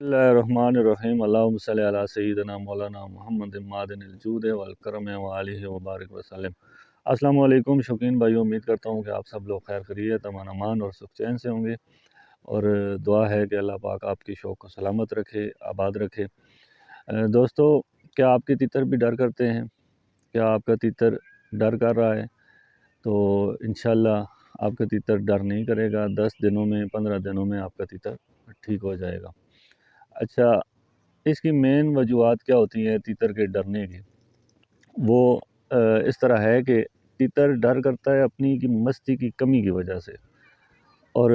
बिस्मिल्लाहिर्रहमानिर्रहीम अल्लाहुम्मा सल्लि अला सय्यिदिना मौलाना मुहम्मद मादिनिल जूद वल करम व आलिहि व बारिक वसल्लम। अस्सलामु अलैकुम शौकीन भाइयों, उम्मीद करता हूँ कि आप सब लोग खैर खैरियत, अमान अमान और सुख चैन से होंगे और दुआ है कि अल्लाह पाक आपकी शौक़ को सलामत रखे, आबाद रखे। दोस्तों, क्या आपके तितर भी डर करते हैं? क्या आपका तितर डर कर रहा है? तो इंशाअल्लाह आपका तितर डर नहीं करेगा। 10 दिनों में, 15 दिनों में आपका तितर ठीक हो जाएगा। अच्छा, इसकी मेन वजूहात क्या होती हैं तीतर के डरने की? वो इस तरह है कि तीतर डर करता है अपनी की मस्ती की कमी की वजह से। और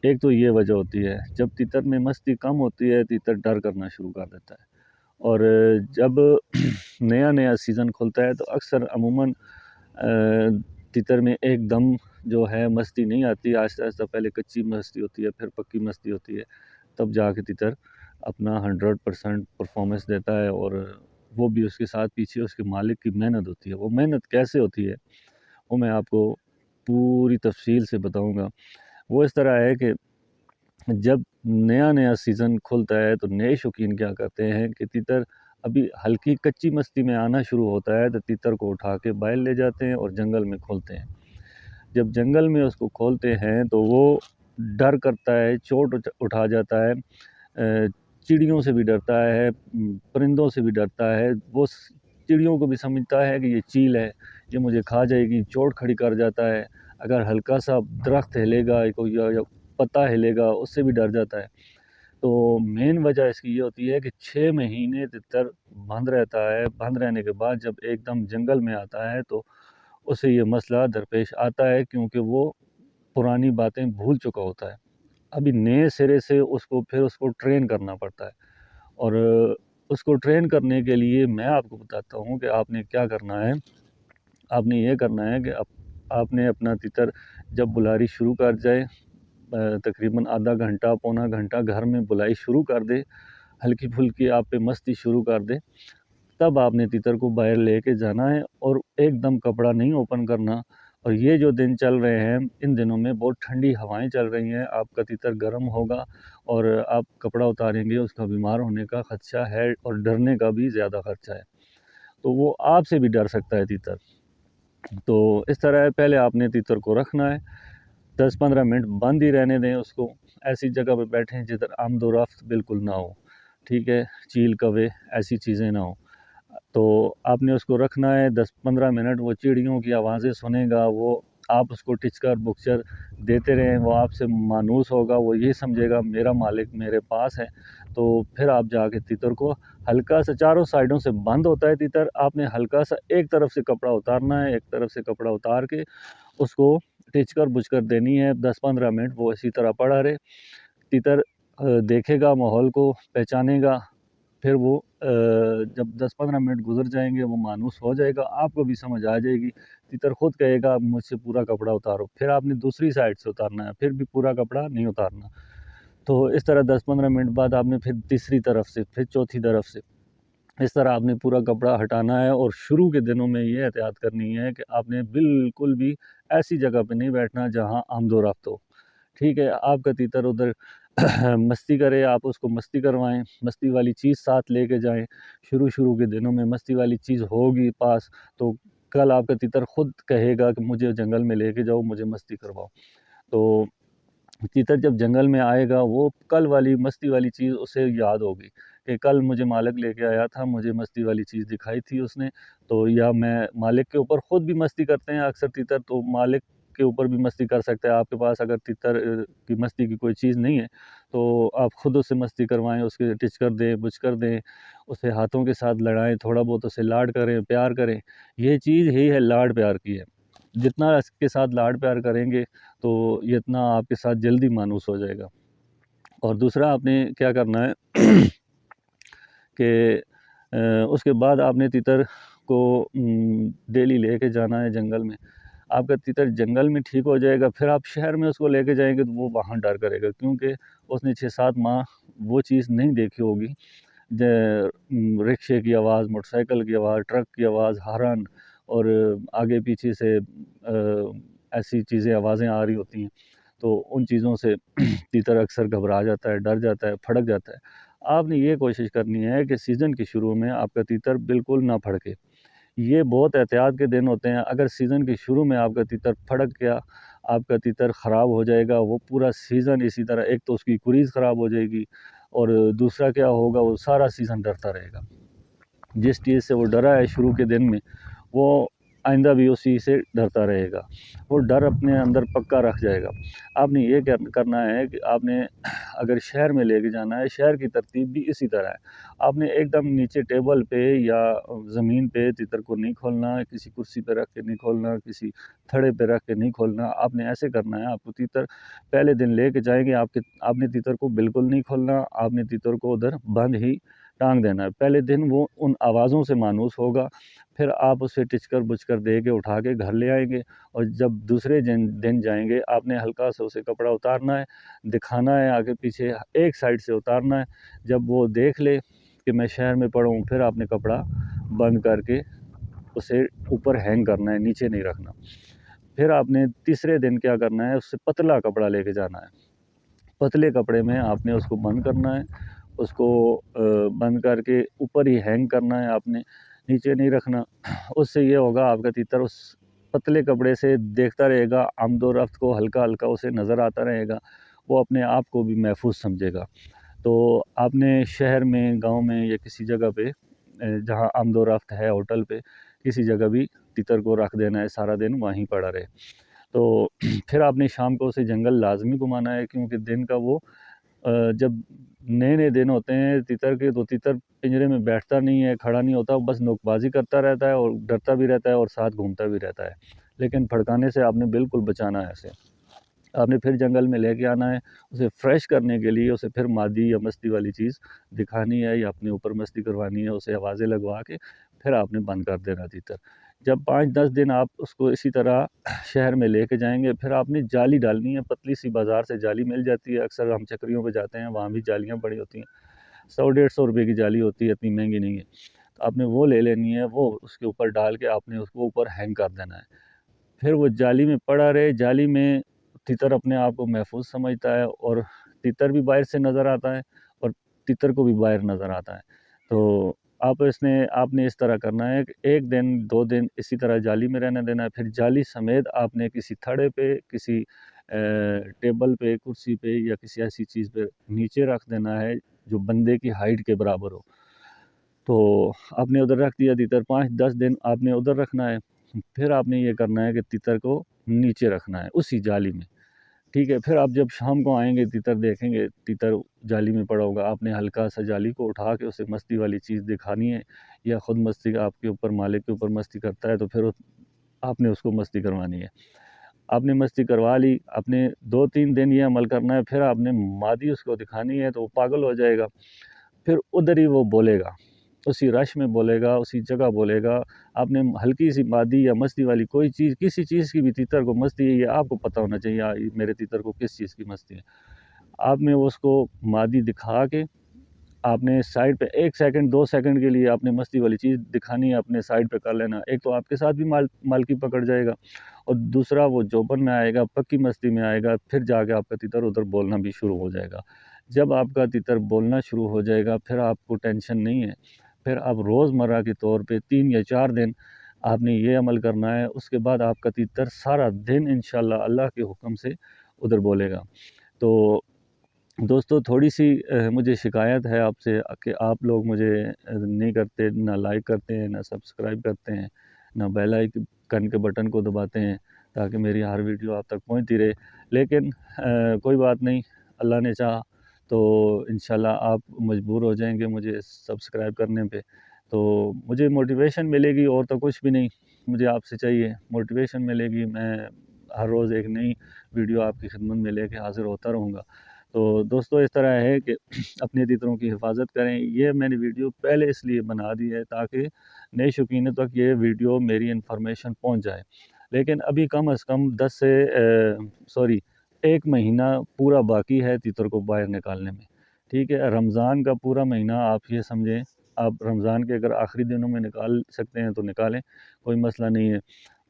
एक तो ये वजह होती है, जब तीतर में मस्ती कम होती है तीतर डर करना शुरू कर देता है। और जब नया नया सीज़न खुलता है तो अक्सर अमूमन तीतर में एकदम जो है मस्ती नहीं आती, आहिस्ता आहिस्ता पहले कच्ची मस्ती होती है, फिर पक्की मस्ती होती है, तब जाके तीतर अपना 100% परफॉर्मेंस देता है। और वो भी उसके साथ पीछे उसके मालिक की मेहनत होती है। वो मेहनत कैसे होती है वो मैं आपको पूरी तफसील से बताऊंगा। वो इस तरह है कि जब नया नया सीज़न खुलता है तो नए शौकीन क्या करते हैं कि तीतर अभी हल्की कच्ची मस्ती में आना शुरू होता है तो तीतर को उठा के बाहर ले जाते हैं और जंगल में खोलते हैं। जब जंगल में उसको खोलते हैं तो वो डर करता है, चोट उठा जाता है, चिड़ियों से भी डरता है, परिंदों से भी डरता है। वो चिड़ियों को भी समझता है कि ये चील है, ये मुझे खा जाएगी, चोट खड़ी कर जाता है। अगर हल्का सा दरख्त हिलेगा या पत्ता हिलेगा उससे भी डर जाता है। तो मेन वजह इसकी ये होती है कि 6 महीने तितर बंद रहता है। बंद रहने के बाद जब एकदम जंगल में आता है तो उसे ये मसला दरपेश आता है, क्योंकि वो पुरानी बातें भूल चुका होता है। अभी नए सिरे से उसको ट्रेन करना पड़ता है। और उसको ट्रेन करने के लिए मैं आपको बताता हूँ कि आपने क्या करना है। आपने ये करना है कि आपने अपना तितर जब बुलारी शुरू कर जाए, तकरीबन आधा घंटा पौना घंटा घर में बुलाई शुरू कर दे, हल्की फुल्की आप पे मस्ती शुरू कर दे, तब आपने तितर को बाहर लेके जाना है और एकदम कपड़ा नहीं ओपन करना। और ये जो दिन चल रहे हैं, इन दिनों में बहुत ठंडी हवाएं चल रही हैं, आपका तितर गर्म होगा और आप कपड़ा उतारेंगे उसका बीमार होने का ख़दशा है और डरने का भी ज़्यादा ख़दशा है। तो वो आपसे भी डर सकता है तीतर। तो इस तरह है, पहले आपने तीतर को रखना है, 10-15 मिनट बंद ही रहने दें उसको। ऐसी जगह पे बैठें जिधर आमदोरफ्त बिल्कुल ना हो, ठीक है, चील कौवे ऐसी चीज़ें ना हो। तो आपने उसको रखना है 10-15 मिनट। वो चिड़ियों की आवाज़ें सुनेगा, वो आप उसको टिचकर बुकचर देते रहें, वो आपसे मानूस होगा, वो ये समझेगा मेरा मालिक मेरे पास है। तो फिर आप जाके तीतर को हल्का सा, चारों साइडों से बंद होता है तीतर, आपने हल्का सा एक तरफ से कपड़ा उतारना है, एक तरफ से कपड़ा उतार के उसको टिचकर बुझकर देनी है। 10-15 मिनट वो इसी तरह पड़ा रहे। तीतर देखेगा, माहौल को पहचानेगा, फिर वो जब 10-15 मिनट गुजर जाएंगे वो मानूस हो जाएगा, आपको भी समझ आ जाएगी। तीतर खुद कहेगा मुझसे पूरा कपड़ा उतारो, फिर आपने दूसरी साइड से उतारना है, फिर भी पूरा कपड़ा नहीं उतारना। तो इस तरह 10-15 मिनट बाद आपने फिर तीसरी तरफ से, फिर चौथी तरफ से, इस तरह आपने पूरा कपड़ा हटाना है। और शुरू के दिनों में ये एहतियात करनी है कि आपने बिल्कुल भी ऐसी जगह पे नहीं बैठना जहाँ आमदोरफ्त हो, ठीक है। आपका तीतर उधर मस्ती करे, आप उसको मस्ती करवाएं, मस्ती वाली चीज़ साथ लेके जाएं। शुरू के दिनों में मस्ती वाली चीज़ होगी पास, तो कल आपका तीतर खुद कहेगा कि मुझे जंगल में लेके जाओ, मुझे मस्ती करवाओ। तो तीतर जब जंगल में आएगा वो कल वाली मस्ती वाली चीज़ उसे याद होगी कि कल मुझे मालिक लेके आया था, मुझे मस्ती वाली चीज़ दिखाई थी उसने। तो या मैं मालिक के ऊपर ख़ुद भी मस्ती करते हैं अक्सर तीतर, तो मालिक के ऊपर भी मस्ती कर सकता है। आपके पास अगर तीतर की मस्ती की कोई चीज़ नहीं है तो आप ख़ुद उससे मस्ती करवाएं, उसके टिचकर दें, बुचकर दें, उसे हाथों के साथ लड़ाएं, थोड़ा बहुत उसे लाड करें, प्यार करें। ये चीज़ ही है लाड प्यार की है। जितना इसके साथ लाड प्यार करेंगे तो ये इतना आपके साथ जल्दी मानूस हो जाएगा। और दूसरा आपने क्या करना है कि उसके बाद आपने तीतर को डेली लेके जाना है जंगल में। आपका तीतर जंगल में ठीक हो जाएगा, फिर आप शहर में उसको लेके जाएंगे तो वो वहाँ डर करेगा, क्योंकि उसने 6-7 माह वो चीज़ नहीं देखी होगी। रिक्शे की आवाज़, मोटरसाइकिल की आवाज़, ट्रक की आवाज़, हॉर्न और आगे पीछे से ऐसी चीज़ें आवाज़ें आ रही होती हैं। तो उन चीज़ों से तीतर अक्सर घबरा जाता है, डर जाता है, फड़क जाता है। आपने ये कोशिश करनी है कि सीज़न के शुरू में आपका तीतर बिल्कुल ना फड़के। ये बहुत एहतियात के दिन होते हैं। अगर सीज़न के शुरू में आपका तीतर फड़क गया, आपका तीतर ख़राब हो जाएगा, वो पूरा सीज़न इसी तरह, एक तो उसकी कुरीज़ ख़राब हो जाएगी और दूसरा क्या होगा, वो सारा सीज़न डरता रहेगा। जिस चीज़ से वो डरा है शुरू के दिन में, वो आइंदा भी उसी से डरता रहेगा। वो डर अपने अंदर पक्का रख जाएगा। आपने ये करना है कि आपने अगर शहर में लेके जाना है, शहर की तरतीब भी इसी तरह है। आपने एकदम नीचे टेबल पे या ज़मीन पे तीतर को नहीं खोलना, किसी कुर्सी पे रख के नहीं खोलना, किसी थड़े पे रख के नहीं खोलना। आपने ऐसे करना है, आपको तीतर पहले दिन लेके जाएँगे, आपने तीतर को बिल्कुल नहीं खोलना, आपने तीतर को उधर बंद ही टांग देना है। पहले दिन वो उन आवाज़ों से मानूस होगा, फिर आप उसे टिचकर बुचकर दे के उठा के घर ले आएँगे और जब दूसरे दिन जाएँगे, आपने हल्का सा उसे कपड़ा उतारना है, दिखाना है आगे पीछे, एक साइड से उतारना है। जब वो देख ले कि मैं शहर में पड़ा हूँ, फिर आपने कपड़ा बंद करके उसे ऊपर हैंग करना है, नीचे नहीं रखना। फिर आपने तीसरे दिन क्या करना है, उससे पतला कपड़ा लेके जाना है। पतले कपड़े में आपने उसको बंद करना है, उसको बंद करके ऊपर ही हैंग करना है आपने, नीचे नहीं रखना। उससे ये होगा, आपका तीतर उस पतले कपड़े से देखता रहेगा, आमदो-रफ्त को हल्का-हल्का उसे नज़र आता रहेगा, वो अपने आप को भी महफूज़ समझेगा। तो आपने शहर में, गाँव में या किसी जगह पे जहाँ आमदो-रफ्त है, होटल पे, किसी जगह भी तीतर को रख देना है, सारा दिन वहीं पड़ा रहे। तो फिर आपने शाम को उसे जंगल लाज़मी घुमाना है, क्योंकि दिन का वो जब नए-नए दिन होते हैं तीतर के, तो तीतर पिंजरे में बैठता नहीं है, खड़ा नहीं होता, बस नोकबाज़ी करता रहता है और डरता भी रहता है और साथ घूमता भी रहता है। लेकिन भड़काने से आपने बिल्कुल बचाना है उसे। आपने फिर जंगल में लेके आना है, उसे फ्रेश करने के लिए उसे फिर मादी या मस्ती वाली चीज़ दिखानी है या अपने ऊपर मस्ती करवानी है, उसे आवाज़ें लगवा के फिर आपने बंद कर देना तीतर। जब 5-10 दिन आप उसको इसी तरह शहर में लेके जाएँगे, फिर आपने जाली डालनी है, पतली-सी बाज़ार से जाली मिल जाती है, अक्सर हम चक्रियों पे जाते हैं, वहाँ भी जालियाँ पड़ी होती हैं। 100 डेढ़ ₹100 की जाली होती है, इतनी महँगी नहीं है। तो आपने वो ले लेनी है, वो उसके ऊपर डाल के आपने उसको ऊपर हैंग कर देना है। फिर वो जाली में पड़ा रहे, जाली में तीतर अपने आप को महफूज़ समझता है और तीतर भी बाहर से नज़र आता है और तीतर को भी बाहर नज़र आता है। तो आपने इस तरह करना है कि 1 दिन, 2 दिन इसी तरह जाली में रहने देना है, फिर जाली समेत आपने किसी थड़े पे, किसी टेबल पे, कुर्सी पे या किसी ऐसी चीज़ पे नीचे रख देना है, जो बंदे की हाइट के बराबर हो। तो आपने उधर रख दिया तीतर, 5-10 दिन आपने उधर रखना है। फिर आपने ये करना है कि तीतर को नीचे रखना है उसी जाली में, ठीक है? फिर आप जब शाम को आएँगे, तीतर देखेंगे, तीतर जाली में पड़ा होगा, आपने हल्का-सा जाली को उठा के उसे मस्ती वाली चीज़ दिखानी है या खुद मस्ती आपके ऊपर, मालिक के ऊपर मस्ती करता है, तो फिर आपने उसको मस्ती करवानी है। आपने मस्ती करवा ली, आपने 2-3 दिन ये अमल करना है, फिर आपने मादी उसको दिखानी है, तो वो पागल हो जाएगा। फिर उधर ही वो बोलेगा, उसी रश में बोलेगा, उसी जगह बोलेगा। आपने हल्की-सी मादी या मस्ती वाली कोई चीज़, किसी चीज़ की भी तीतर को मस्ती है, ये आपको पता होना चाहिए, मेरे तीतर को किस चीज़ की मस्ती है। आपने उसको मादी दिखा के, आपने साइड पे 1 सेकंड, 2 सेकंड के लिए आपने मस्ती वाली चीज़ दिखानी है, अपने साइड पे कर लेना। एक तो आपके साथ भी मालकी पकड़ जाएगा और दूसरा वो जोबन में आएगा, पक्की मस्ती में आएगा, फिर जाके आपका तीतर उधर बोलना भी शुरू हो जाएगा। जब आपका तीतर बोलना शुरू हो जाएगा, फिर आपको टेंशन नहीं है। फिर आप रोज़मर्रा के तौर पे 3 या 4 दिन आपने ये अमल करना है, उसके बाद आपका तीतर सारा दिन इंशाअल्लाह अल्लाह के हुक्म से उधर बोलेगा। तो दोस्तों, थोड़ी-सी मुझे शिकायत है आपसे कि आप लोग मुझे नहीं करते, ना लाइक करते हैं, ना सब्सक्राइब करते हैं, ना बेल आइकन के बटन को दबाते हैं, ताकि मेरी हर वीडियो आप तक पहुँचती रहे। लेकिन कोई बात नहीं, अल्लाह ने चाहा तो इंशाल्लाह आप मजबूर हो जाएँगे मुझे सब्सक्राइब करने पे। तो मुझे मोटिवेशन मिलेगी, और तो कुछ भी नहीं मुझे आपसे चाहिए, मोटिवेशन मिलेगी। मैं हर रोज़ एक नई वीडियो आपकी खिदमत में लेके हाज़िर होता रहूँगा। तो दोस्तों, इस तरह है कि अपने तीतरों की हिफाज़त करें। ये मैंने वीडियो पहले इसलिए बना दी है ताकि नए शौकीनों तक ये वीडियो, मेरी इन्फॉर्मेशन पहुंच जाए। लेकिन अभी कम से कम 10 से 1 महीना पूरा बाकी है तीतर को बाहर निकालने में, ठीक है? रमज़ान का पूरा महीना आप ये समझें, आप रमज़ान के अगर आखिरी दिनों में निकाल सकते हैं तो निकालें, कोई मसला नहीं है।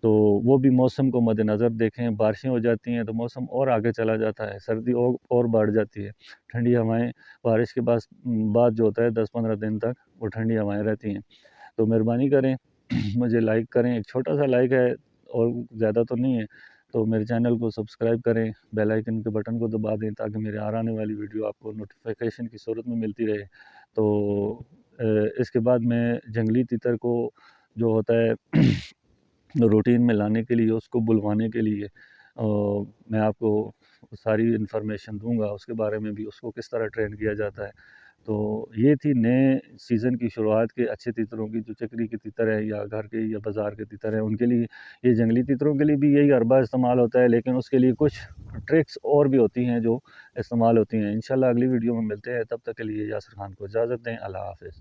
तो वो भी मौसम को मद्देनज़र देखें। बारिशें हो जाती हैं तो मौसम और आगे चला जाता है, सर्दी और बढ़ जाती है। ठंडी हवाएं बारिश के बाद जो होता है 10-15 दिन तक वो ठंडी हवाएं रहती हैं। तो मेहरबानी करें मुझे लाइक करें, एक छोटा सा लाइक है और ज़्यादा तो नहीं है। तो मेरे चैनल को सब्सक्राइब करें, बेल आइकन के बटन को दबा दें ताकि मेरे आने वाली वीडियो आपको नोटिफिकेशन की सूरत में मिलती रहे। तो इसके बाद मैं जंगली तितर को जो होता है रूटीन में लाने के लिए, उसको बुलवाने के लिए मैं आपको सारी इन्फॉर्मेशन दूंगा, उसके बारे में भी, उसको किस तरह ट्रेन किया जाता है। तो ये थी नए सीज़न की शुरुआत के अच्छे तितरों की, जो चक्री के तितर है या घर के या बाज़ार के तितर हैं उनके लिए। ये जंगली तितरों के लिए भी यही अरबा इस्तेमाल होता है, लेकिन उसके लिए कुछ ट्रिक्स और भी होती हैं जो इस्तेमाल होती हैं। इंशाल्लाह अगली वीडियो में मिलते हैं, तब तक के लिए यासिर खान को इजाज़त दें। अल्लाह हाफ़िज़।